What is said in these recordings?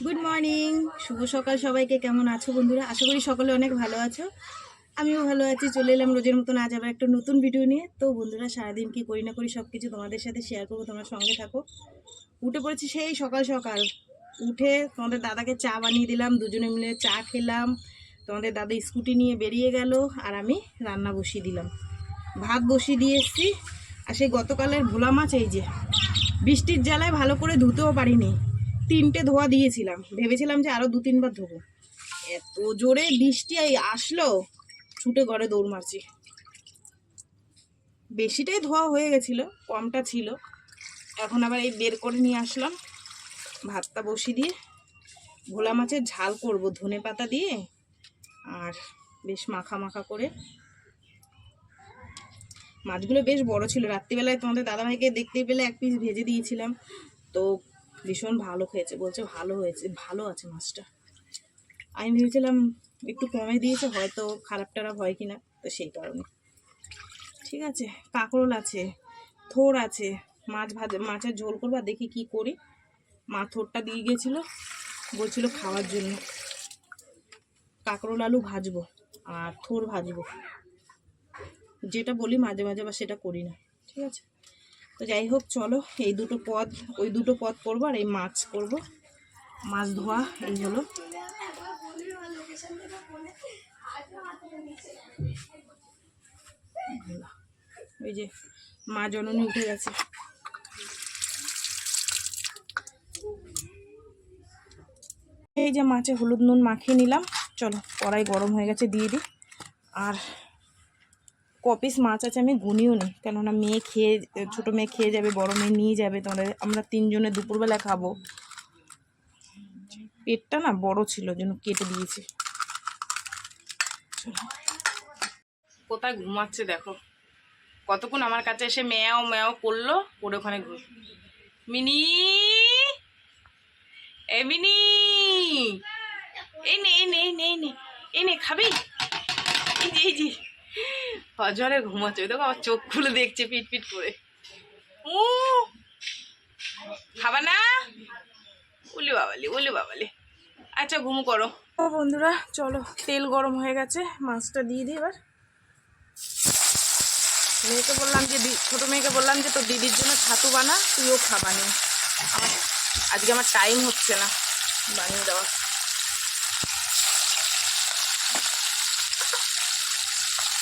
Good morning, শুভ সকাল সবাইকে। কেমন আছো বন্ধুরা? আশা করি সকলে অনেক ভালো আছো। আমিও ভালো আছি। চলে এলাম রোজের মতন আজ আবার একটা নতুন ভিডিও নিয়ে। তো বন্ধুরা, সারাদিন কি করি না করি সব কিছু তোমাদের সাথে শেয়ার করবো, তোমার সঙ্গে থাকো। উঠে পড়েছি সেই সকাল সকাল। উঠে তোমাদের দাদাকে চা বানিয়ে দিলাম, দুজনে মিলে চা খেলাম। তোমাদের দাদা স্কুটি নিয়ে বেরিয়ে গেল, আর আমি রান্না বসিয়ে দিলাম। ভাত বসিয়ে দিয়ে এসছি। আর সেই গতকালের ভোলা মাছ, এই যে বৃষ্টির জ্বালায় ভালো করে ধুতেও পারিনি। 3টে ধোয়া দিয়েছিলাম, ভেবেছিলাম যে আরও 2-3 বার ধোবো। এত জোরে বৃষ্টি আসলো, ছুটে ঘরে দৌড় মারছি। বেশিটাই ধোয়া হয়ে গেছিলো, কমটা ছিল। এখন আবার এই বের করে নিয়ে আসলাম। ভাতটা বসিয়ে দিয়ে ভোলা মাছের ঝাল করব ধনে পাতা দিয়ে, আর বেশ মাখা মাখা করে। মাছগুলো বেশ বড় ছিল। রাত্রিবেলায় তোমাদের দাদাভাইকে দেখতে পেলে এক পিস ভেজে দিয়েছিলাম, তো ভীষণ ভালো খেয়েছে, বলছে ভালো হয়েছে, ভালো আছে মাছটা। আমি ভেবেছিলাম একটু কমে দিয়েছে, হয়তো খারাপ টারাপ হয় কিনা, তো সেই কারণে। ঠিক আছে, কাঁকরোল আছে, থোড় আছে। মাছের ঝোল করবো, আর দেখি কি করি। মা থোড়টা দিয়ে গেছিল, বলছিল খাওয়ার জন্য। কাঁকরোল আলু ভাজবো আর থোড় ভাজবো, যেটা বলি মাঝে মাঝে বা সেটা করি না। ঠিক আছে, তো যাই হোক, চলো এই দুটো পদ, ওই দুটো পদ করবো, আর এই মাছ করব। মাছ ধোয়া এই হলো। এই যে মা জননী উঠে গেছে। এই যে মাছে হলুদ নুন মাখিয়ে নিলাম। চলো, কড়াই গরম হয়ে গেছে, দিয়ে দিই। আর কপিস মাছ আছে আমি গুনিও নি, কেননা মেয়ে খেয়ে, ছোটো মেয়ে খেয়ে যাবে, বড় মেয়ে নিয়ে যাবে। তোমাদের আমরা 3জনে দুপুরবেলা খাবো। পেটটা না বড় ছিল, জন্য কেটে দিয়েছি। কোথায় ঘুমাচ্ছে দেখো, কতক্ষণ আমার কাছে এসে ম্যাও ম্যাও করলো, করে ওখানে ঘুম। মিনি, এ মিনি, এই নে এই নে এই নে এই নে এই নে, খাবি? এই যে এই যে হজরে ঘুমাচ্ছে, দেখো আমার চোখ খুলে দেখছে পিট পিট করে। ও খাবা না? উলি বাবালি, উলি বাবালি। আচ্ছা, ঘুমু করো। ও বন্ধুরা, চলো, তেল গরম হয়ে গেছে, মাছটা দিয়ে দিই এবার। মেয়েকে বললাম যে, ছোটো মেয়েকে বললাম যে তোর দিদির জন্য ছাতু বানা, তুইও খাবা নি। আজকে আমার টাইম হচ্ছে না বানিয়ে দেওয়া।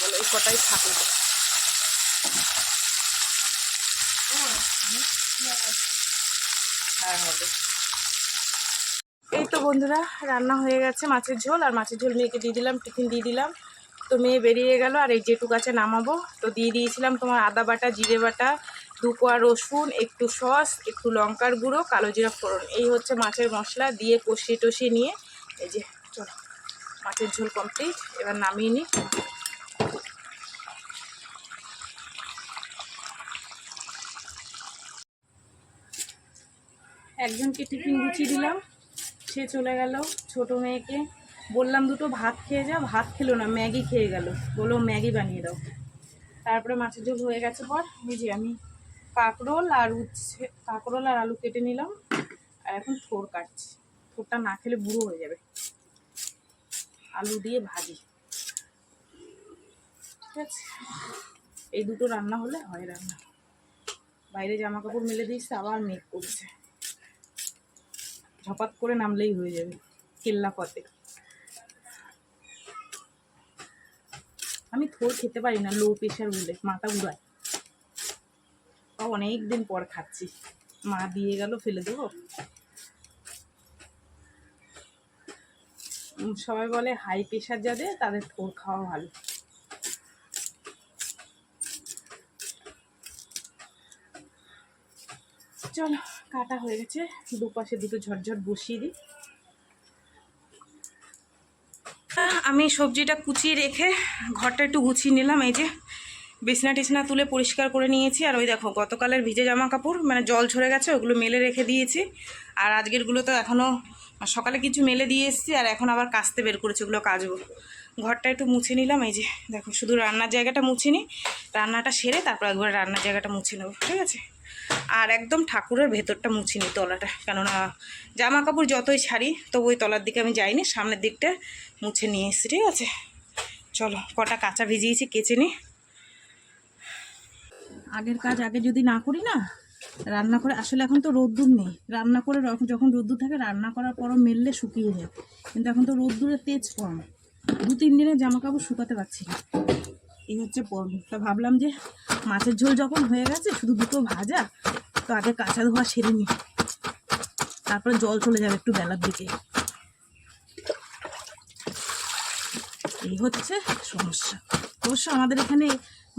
বলো এই কটাই থাকুক। হ্যাঁ হবে। এই তো বন্ধুরা, রান্না হয়ে গেছে মাছের ঝোল। আর মাছের ঝোল মেয়েকে দিয়ে দিলাম, টিফিন দিয়ে দিলাম। তো মেয়ে বেরিয়ে গেল। আর এই যেটুক আছে নামাবো। তো দিয়ে দিয়েছিলাম তোমার আদা বাটা, জিরে বাটা, 2 কোয়া রসুন, একটু সস, একটু লঙ্কার গুঁড়ো, কালো জিরা ফোড়ন। এই হচ্ছে মাছের মশলা, দিয়ে কষিয়ে টষিয়ে নিয়ে এই যে, চলো, মাছের ঝোল কমপ্লিট। এবার নামিয়ে নিই। একজনকে টিফিন গুছিয়ে দিলাম, সে চলে গেল। ছোট মেয়েকে বললাম দুটো ভাত খেয়ে যা, ভাত খেলো না, ম্যাগি খেয়ে গেল, বললো ম্যাগি বানিয়ে দাও। তারপরে মাছের ঝোল হয়ে গেছে পর, এই যে আমি কাঁকরোল আর আলু কেটে নিলাম। আর এখন থোড় কাটছি। থোড়টা না খেলে বুড়ো হয়ে যাবে। আলু দিয়ে ভাজি। ঠিক আছে, এই দুটো রান্না হলে হয় রান্না। বাইরে জামা কাপড় মেলে দিয়েছে, আবার মেঘ করছে। ঝপাত করে নামলেই হয়ে যাবে কেল্লা পথে। আমি থোড় খেতে পারি না, লো প্রেশার বলে মাথা ঘুরায়। অনেক দিন পর খাচ্ছি, মা দিয়ে গেল, ফেলে দেবো? সবাই বলে হাই প্রেশার যাদের, তাদের থোড় খাওয়া ভালো। চলো, কাটা হয়ে গেছে, দুপাশে দুটো ঝটঝট বসিয়ে দিই। আমি সবজিটা কুচিয়ে রেখে ঘরটা একটু গুছিয়ে নিলাম। এই যে বিছনা টিছনা তুলে পরিষ্কার করে নিয়েছি। আর ওই দেখো গতকালের ভিজে জামা কাপড়, মানে জল ঝরে গেছে, ওগুলো মেলে রেখে দিয়েছি। আর আজকেরগুলো তো এখনও সকালে কিছু মেলে দিয়ে এসেছি, আর এখন আবার কাচতে বের করেছি, ওগুলো কাচবো। ঘরটা একটু মুছে নিলাম। এই যে দেখো, শুধু রান্নার জায়গাটা মুছে নিই, রান্নাটা সেরে তারপর একবার রান্নার জায়গাটা মুছে নেবো। ঠিক আছে, আর একদম ঠাকুরের ভেতরটা মুছিনি, তলাটা, কেননা জামা কাপড় যতই ছাড়ি তো ওই তলার দিকে আমি যাইনি, সামনের দিকটা মুছে নিয়ে এসেছি। ঠিক আছে, চলো কটা কাঁচা ভিজিয়েছি কেচে নিই। আগের কাজ আগে যদি না করি না, রান্না করে, আসলে এখন তো রোদ্দুর নেই, রান্না করে যখন রোদ্দুর থাকে রান্না করার পরও মেললে শুকিয়ে যায়, কিন্তু এখন তো রোদ্দুরের তেজ কম, 2-3 দিনের জামা কাপড় শুকাতে পারছি না, এই হচ্ছে প্রবলেম। তা ভাবলাম যে মাছের ঝোল যখন হয়ে গেছে, শুধু দুটো ভাজা, তো আগে কাঁচা ধোয়া সেরে নিই, তারপরে জল চলে যাবে একটু বেলার দিকে। এই হচ্ছে সমস্যা। অবশ্য আমাদের এখানে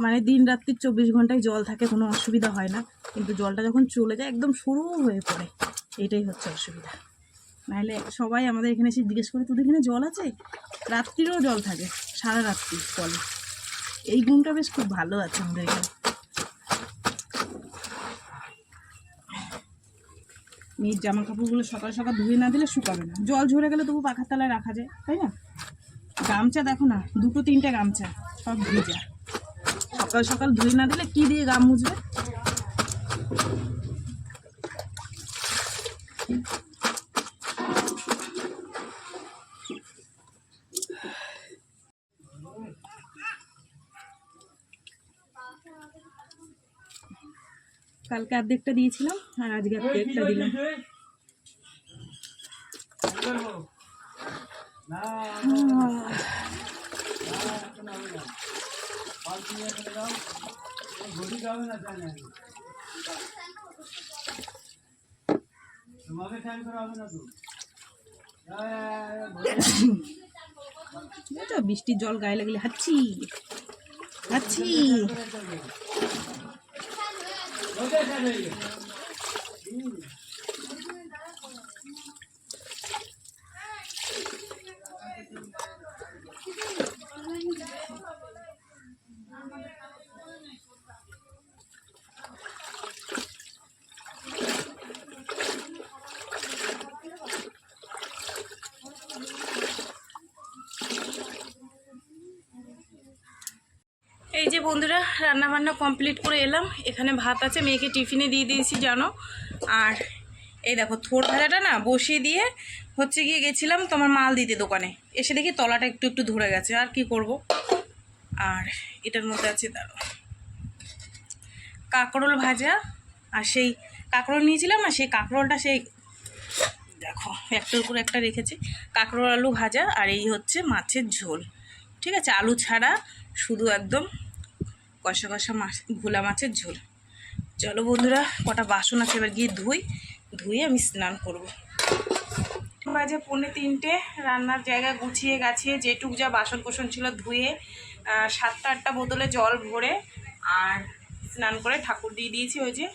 মানে দিন রাত্রি 24 ঘন্টায় জল থাকে, কোনো অসুবিধা হয় না, কিন্তু জলটা যখন চলে যায় একদম সরু হয়ে পড়ে, এটাই হচ্ছে অসুবিধা। নাহলে সবাই আমাদের এখানে এসে জিজ্ঞেস করে, তোদের এখানে জল আছে? রাত্রিরও জল থাকে, সারা রাত্রি কলে। এই গুণটা বেশ খুব ভালো আছে আমাদের এখানে। মেয়ের জামা কাপড়গুলো সকাল সকাল ধুয়ে না দিলে শুকাবে না, জল ঝরে গেলে তবু পাখার তলায় রাখা যায়, তাই না? গামছা দেখো না, 2-3টে গামছা, সব ভিজা, সকাল সকাল ধুয়ে না দিলে কি দিয়ে গাম মুছবে? কালকে অর্ধেকটা দিয়েছিলাম আর আজকে অর্ধেকটা দিলাম। বৃষ্টির জল গায়ে লাগলে হাঁচি হাঁচি। এই যে বন্ধুরা, রান্না বান্না কমপ্লিট করে এলাম, এখানে ভাত আছে, মেয়েকে টিফিনে দিয়ে দিয়েছি জানো। আর এই দেখো থোড় ভাজাটা না বসিয়ে দিয়ে হচ্ছে গিয়ে গেছিলাম তোমার মাল দিতে দোকানে, এসে দেখি তলাটা একটু একটু ধরে গেছে, আর কি করব। আর এটার মধ্যে আছে দাঁড়ো কাঁকরোল ভাজা, আর সেই কাঁকরোল নিয়েছিলাম না, সেই কাঁকরোলটা সেই দেখো একটার উপর একটা রেখেছি, কাঁকরোল আলু ভাজা, আর এই হচ্ছে মাছের ঝোল। ঠিক আছে, আলু ছাড়া, শুধু একদম কষা কষা মাছ, ভোলা মাছের ঝোল। চলো বন্ধুরা, কটা বাসন আছে এবার গিয়ে ধুয়ে আমি স্নান করব। বাজে 2:45, রান্নার জায়গা গুছিয়ে গেছে, যেটুক যা বাসন কোসন ছিল ধুয়ে 7-8টা বোতলে জল ভরে আর স্নান করে ঠাকুর দিয়ে দিয়েছি ওই যে।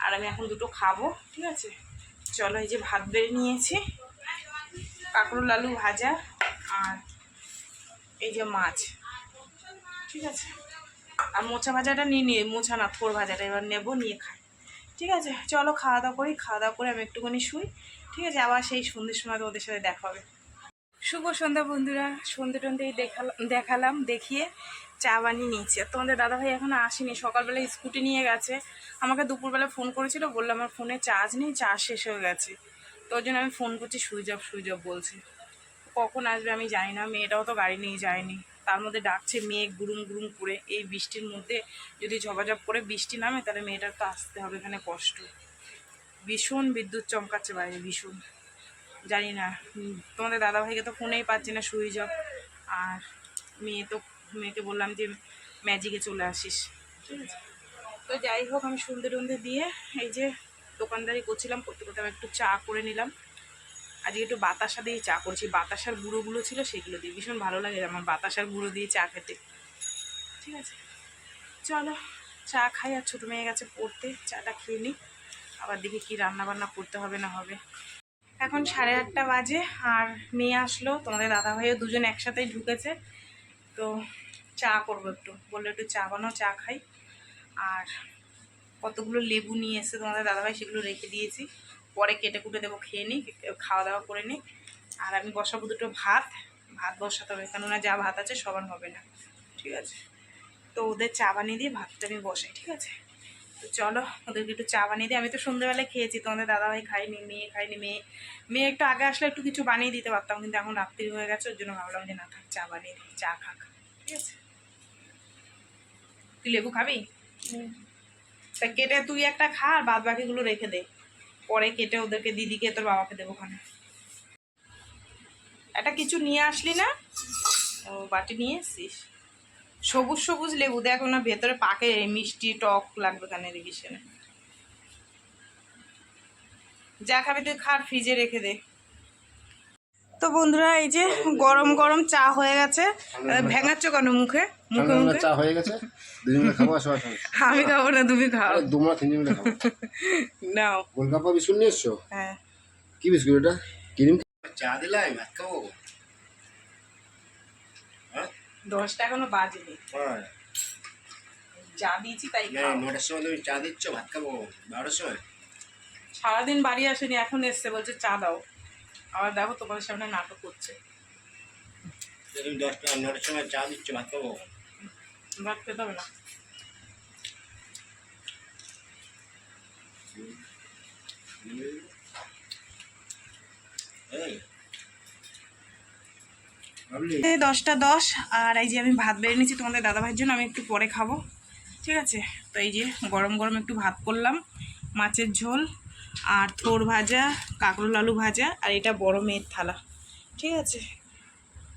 আর আমি এখন দুটো খাবো। ঠিক আছে, চলো এই যে ভাত বেড়ে নিয়েছি, কাঁকরোল আলু ভাজা আর এই যে মাছ। ঠিক আছে, আর মোচা ভাজাটা নিয়ে মোচা না থোড় ভাজাটা এবার নেবো, নিয়ে খাই। ঠিক আছে, চলো খাওয়া দাওয়া করি, খাওয়া দাওয়া করে আমি একটুখানি শুই। ঠিক আছে, আবার সেই সন্ধ্যের সময় তো ওদের সাথে দেখা হবে। শুভ সন্ধ্যা বন্ধুরা, সন্ধ্যে টন্ধেই দেখালাম, দেখিয়ে চা বানিয়ে নিয়েছি। আর তোমাদের দাদাভাই এখনও আসেনি, সকালবেলা স্কুটি নিয়ে গেছে, আমাকে দুপুরবেলা ফোন করেছিল, বললাম আমার ফোনে চার্জ নেই, চার্জ শেষ হয়ে গেছে, তো ওই জন্য আমি ফোন করছি, সুইচ অফ বলছে। কখন আসবে আমি জানি না, মেয়েটাও তো গাড়ি নিয়ে যায়নি, তার মধ্যে ডাকছে মেঘ গুরুম গুরুম করে, এই বৃষ্টির মধ্যে যদি ঝপাঝপ করে বৃষ্টি নামে তাহলে মেয়েটার তো আসতে হবে, এখানে কষ্ট, ভীষণ বিদ্যুৎ চমকাচ্ছে বাইরে, ভীষণ। জানি না, তোমাদের দাদাভাইকে তো ফোনেই পাচ্ছি না, সুইচ অফ। আর মেয়েকে বললাম যে ম্যাজিকে চলে আসিস। ঠিক আছে, তো যাই হোক, আমি সন্ধ্যে দিয়ে এই যে দোকানদারি করছিলাম, করতে করতে আমি একটু চা করে নিলাম। আজকে একটু বাতাসা দিয়ে চা করছি, বাতাসার গুঁড়োগুলো ছিল সেগুলো দিয়ে, ভীষণ ভালো লাগে আমার বাতাসার গুঁড়ো দিয়ে চা খেতে। ঠিক আছে, চলো চা খাই, আর ছোটো মেয়ে গেছে পড়তে, চাটা খেয়ে নিই, আবার দেখি কি রান্না বান্না করতে হবে না হবে। এখন 8:30 বাজে, আর মেয়ে আসলো, তোমাদের দাদাভাইও দুজন একসাথেই ঢুকেছে, তো চা করবো, একটু বললো একটু চা বানাও, চা খাই। আর কতগুলো লেবু নিয়ে এসে তোমাদের দাদাভাই, সেগুলো রেখে দিয়েছি, পরে কেটে কুটে দেবো, খেয়ে নিই, খাওয়া দাওয়া করে নিই। আর আমি বসাবো দুটো ভাত বসাতে হবে, কেননা যা ভাত আছে সবার হবে না। ঠিক আছে, তো ওদের চা বানিয়ে দিয়ে ভাতটা আমি বসাই। ঠিক আছে, তো চলো ওদেরকে একটু চা বানিয়ে দিই। আমি তো সন্ধ্যেবেলায় খেয়েছি, তোমাদের দাদাভাই খাইনি, মেয়ে খাইনি। মেয়ে একটু আগে আসলে একটু কিছু বানিয়ে দিতে পারতাম, কিন্তু এখন রাত্রি হয়ে গেছে, ওর জন্য ভাবলাম যে না থাক, চা বানিয়ে দিই, চা খাক। ঠিক আছে, তুই লেবু খাবি? তা কেটে তুই একটা খা, আর বাদ বাকিগুলো রেখে দে, পরে কেটে ওদেরকে, দিদিকে তোর বাবাকে দেবো ওখানে। একটা কিছু নিয়ে আসলি না? ও বাটি নিয়ে এসছিস? সবুজ সবুজ লেবু, দেখো না ভেতরে পাকে, মিষ্টি টক লাগবে কানে, দেখিস না। যা খাবি তুই খা, ফ্রিজে রেখে দে। তো বন্ধুরা, এই যে গরম গরম চা হয়ে গেছে। ভেঙাচ্ছ কেন মুখে? মুখে মুখে চা হয়ে গেছে, দুজনে খাবো। সবাই আমি খাবো না, তুমি খাও। তোমরা তিনজন মিলে খাবো। নাও। গোলগাপ্পা বিস্কুট নিয়ে এসছো? হ্যাঁ। কি বিস্কুট এটা? ক্রিম চা দিলাই, ভাত খাবো। 10টা এখনো বাজেনি, যা দিয়েছি তাই খাও। 9টার সময় তুমি চা দিচ্ছ, ভাত খাবো 12টার সময়। সারাদিন বাড়ি আসেনি, এখন এসছে, বলছে চা দাও। আবার দেখো তোমাদের সামনে নাটক করছে। তুমি 9টার সময় চা দিচ্ছ, ভাত খাবো। ভাত খেতে হবে না। এই 10টা 10, আর এই যে আমি ভাত বেড়ে নিচ্ছি তোমাদের দাদাভাইয়ের জন্য, আমি একটু পরে খাবো। ঠিক আছে, তো এই যে গরম গরম একটু ভাত করলাম, মাছের ঝোল আর থোর ভাজা, কাঁকরোল আলু ভাজা, আর এটা বড় মেয়ের থালা। ঠিক আছে,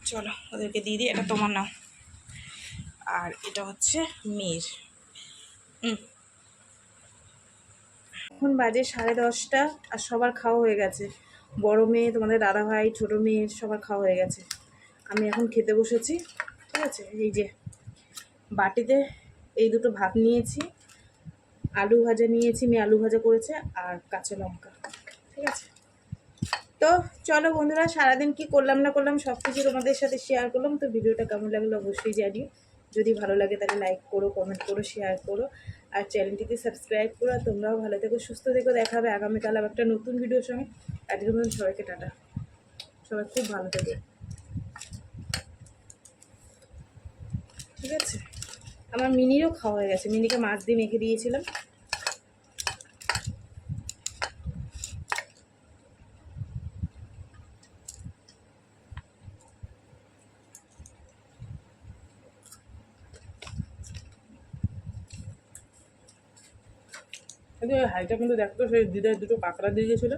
চলো ওদেরকে দিয়ে দিই। এটা তোমার নাও, আর এটা হচ্ছে মেয়ের। এখন বাজে 10:30, আর সবার খাওয়া হয়ে গেছে। বড় মেয়ে, তোমাদের দাদাভাই, ছোটো মেয়ের সবার খাওয়া হয়ে গেছে। আমি এখন খেতে বসেছি। ঠিক আছে, এই যে বাটিতে এই দুটো ভাত নিয়েছি, আলু ভাজা নিয়েছি, মেয়ে আলু ভাজা করেছে, আর কাঁচা লঙ্কা। ঠিক আছে, তো চলো বন্ধুরা, সারাদিন কি করলাম না করলাম সব কিছু তোমাদের সাথে শেয়ার করলাম। তো ভিডিওটা কেমন লাগলো অবশ্যই জানিও। যদি ভালো লাগে তাহলে লাইক করো, কমেন্ট করো, শেয়ার করো, আর চ্যানেলটিকে সাবস্ক্রাইব করো। আর তোমরাও ভালো থেকো, সুস্থ থেকো। দেখা হবে আগামীকাল আবার একটা নতুন ভিডিওর সঙ্গে। আজকের মতন সবাইকে টাটা, সবাই খুব ভালো থেকো। ঠিক আছে, আমার মিনিরও খাওয়া হয়ে গেছে, মিনিকে মাছ দিয়ে মেখে দিয়েছিলাম। হাইটা কিন্তু দেখতো, সেই দিদার দুটো কাঁকড়া দিয়ে গেছিলো।